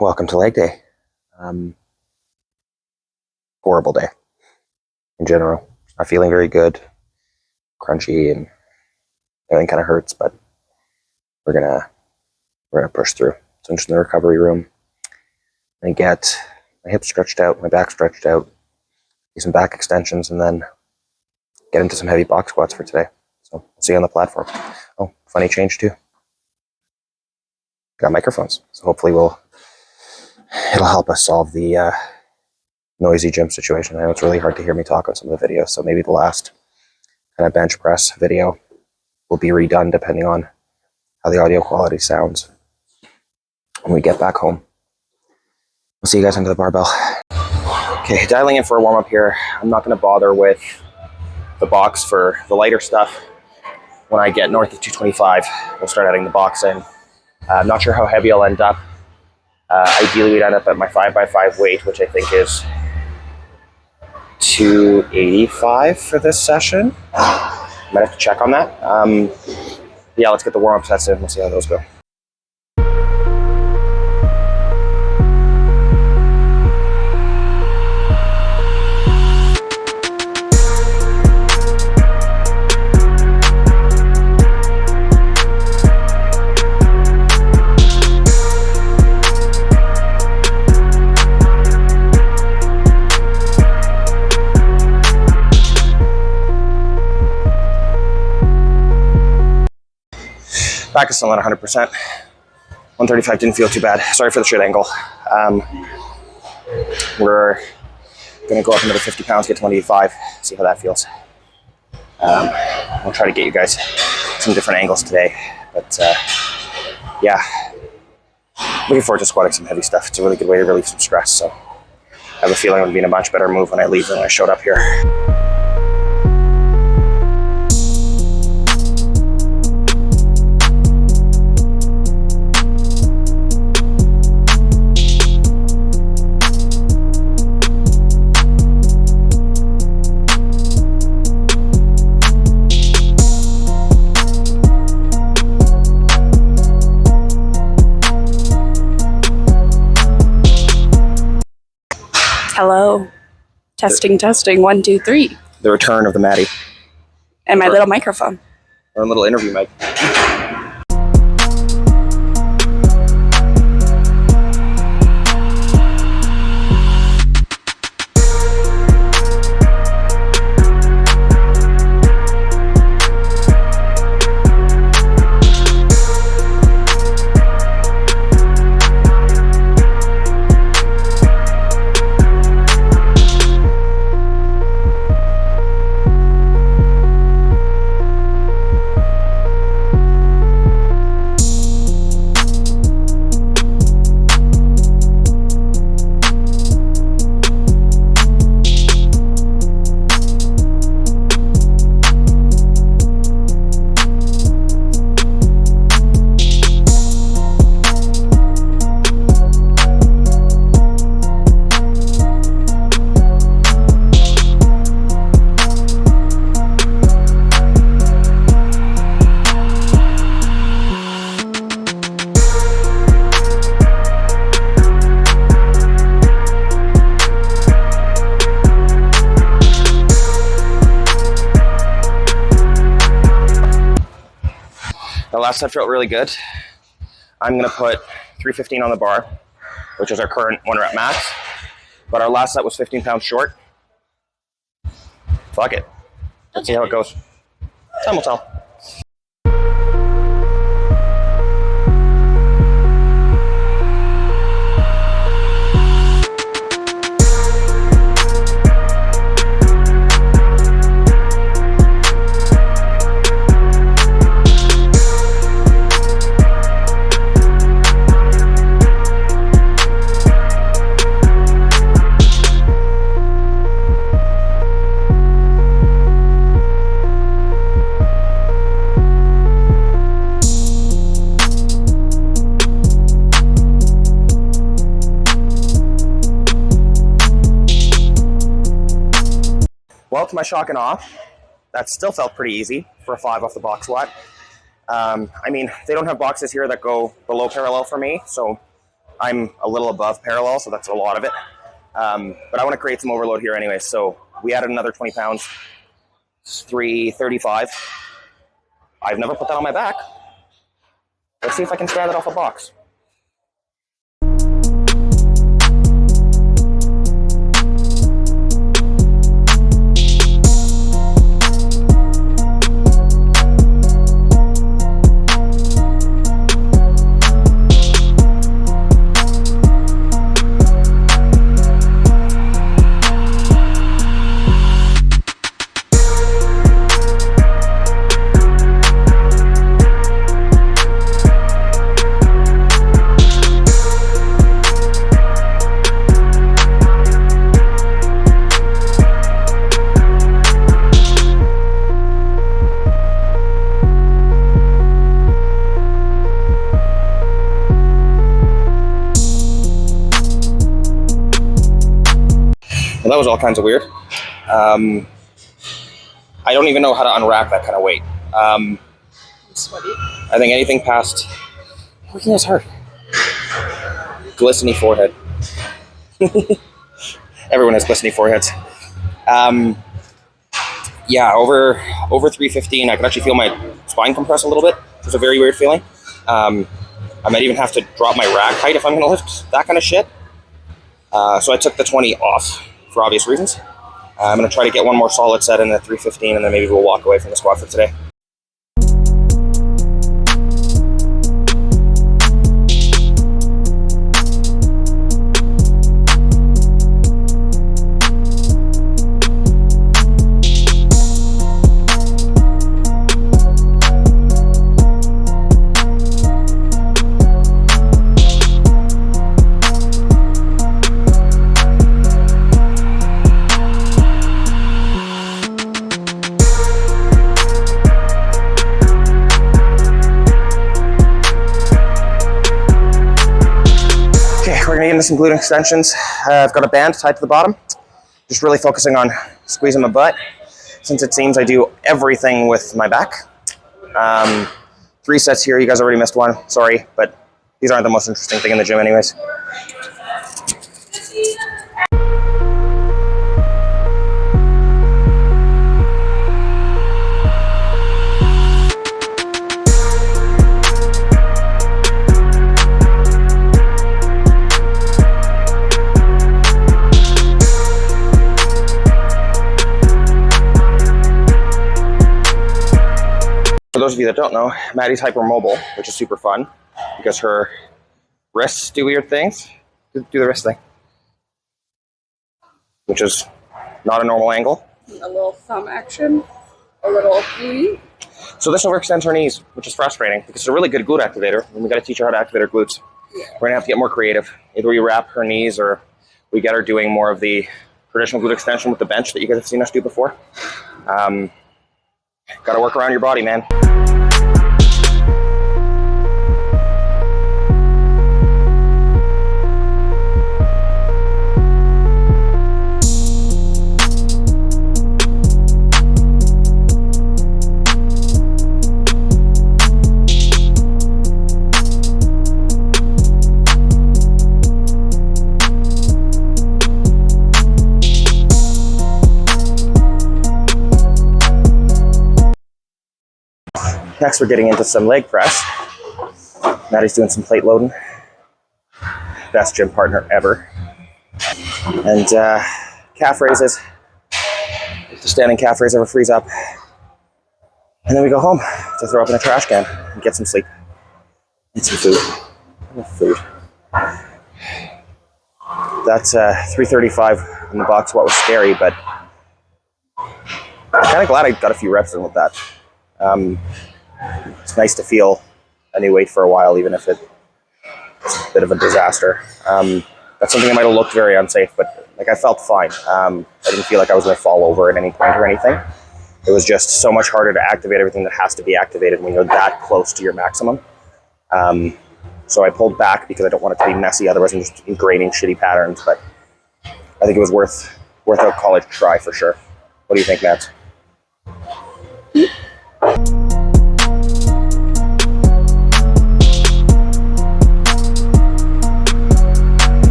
Welcome to leg day. Horrible day in general. Not feeling very good, crunchy, and everything kind of hurts, but we're gonna push through. So I'm just in the recovery room and get my hips stretched out, my back stretched out, do some back extensions, and then get into some heavy box squats for today. So we'll see you on the platform. Oh, funny change too. Got microphones, so hopefully it'll help us solve the noisy gym situation. I know it's really hard to hear me talk on some of the videos, so maybe the last kind of bench press video will be redone depending on how the audio quality sounds when we get back home. We'll see you guys under the barbell. Okay, dialing in for a warm-up here. I'm not going to bother with the box for the lighter stuff. When I get north of 225, we'll start adding the box in. I'm not sure how heavy I'll end up. Ideally, we'd end up at my 5x5 weight, which I think is 285 for this session. Might have to check on that. Yeah, let's get the warm-up sets in. We'll see how those go. Back is still not 100%. 135 didn't feel too bad. Sorry for the shit angle. We're going to go up another 50 pounds, get to 185, see how that feels. I'll try to get you guys some different angles today. But yeah, looking forward to squatting some heavy stuff. It's a really good way to relieve some stress. So I have a feeling it'll be in a much better move when I leave than when I showed up here. Hello. Testing, 1, 2, 3. The return of the Maddie. And my little microphone. Our little interview mic. The last set felt really good. I'm going to put 315 on the bar, which is our current 1 rep max. But our last set was 15 pounds short. Fuck it. Let's see how it goes. Time will tell. Well, to my shock and awe, that still felt pretty easy for a 5 off the box squat. I mean, they don't have boxes here that go below parallel for me, so I'm a little above parallel, so that's a lot of it. But I want to create some overload here anyway. So we added another 20 pounds, 335. I've never put that on my back. Let's see if I can stand it off a box. Well, that was all kinds of weird. I don't even know how to unwrap that kind of weight. I'm sweaty. I think anything past... Working is hard. Glistening forehead. Everyone has glistening foreheads. Yeah, over 315, I can actually feel my spine compress a little bit. It's a very weird feeling. I might even have to drop my rack height if I'm going to lift that kind of shit. So I took the 20 off for obvious reasons. I'm going to try to get one more solid set in at 315, and then maybe we'll walk away from the squat for today. We're gonna get into some glute extensions. I've got a band tied to the bottom, just really focusing on squeezing my butt, since it seems I do everything with my back. 3 sets here. You guys already missed one, sorry, but these aren't the most interesting thing in the gym anyways. For those of you that don't know, Maddie's hypermobile, which is super fun because her wrists do weird things. Do the wrist thing, which is not a normal angle. A little thumb action, a little booty. So this overextends her knees, which is frustrating because it's a really good glute activator, and we got to teach her how to activate her glutes. Yeah. We're gonna have to get more creative. Either we wrap her knees or we get her doing more of the traditional glute extension with the bench that you guys have seen us do before. Got to work around your body, man. Next, we're getting into some leg press. Maddie's doing some plate loading. Best gym partner ever. And calf raises. The standing calf raise ever frees up. And then we go home to throw up in a trash can and get some sleep. Eat some food. That's 335 in the box. What was scary, but I'm kind of glad I got a few reps in with that. It's nice to feel a new weight for a while, even if it's a bit of a disaster. That's something that might have looked very unsafe, but like I felt fine. I didn't feel like I was going to fall over at any point or anything. It was just so much harder to activate everything that has to be activated when you're that close to your maximum. So I pulled back because I don't want it to be messy. Otherwise, I'm just ingraining shitty patterns. But I think it was worth a college try for sure. What do you think, Matt?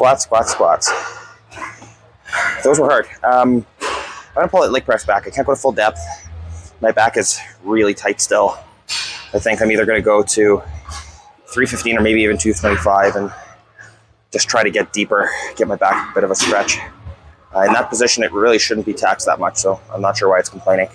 Squats. Those were hard. I'm gonna pull that leg press back. I can't go to full depth. My back is really tight still. I think I'm either gonna go to 315 or maybe even 225 and just try to get deeper, get my back a bit of a stretch. In that position, it really shouldn't be taxed that much, so I'm not sure why it's complaining.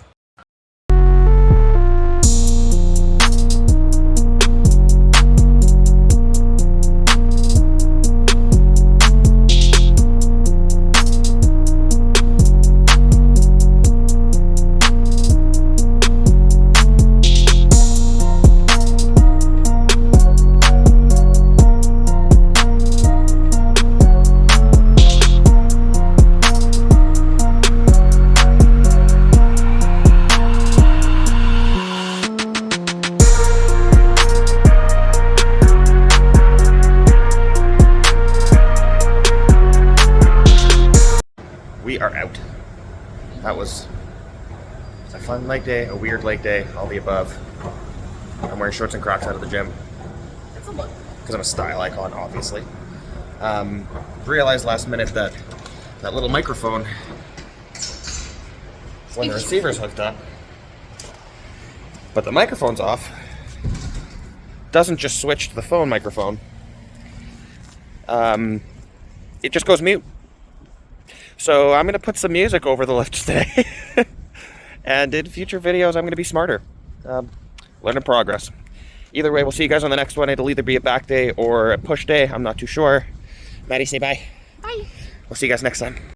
We are out. That was a fun leg day, a weird leg day, all the above. I'm wearing shorts and Crocs out of the gym. It's a look. Because I'm a style icon, obviously. Realized last minute that that little microphone, when the receiver's hooked up, but the microphone's off, doesn't just switch to the phone microphone. It just goes mute. So I'm going to put some music over the lift today. And in future videos, I'm going to be smarter. Learn in progress. Either way, we'll see you guys on the next one. It'll either be a back day or a push day. I'm not too sure. Maddie, say bye. Bye. We'll see you guys next time.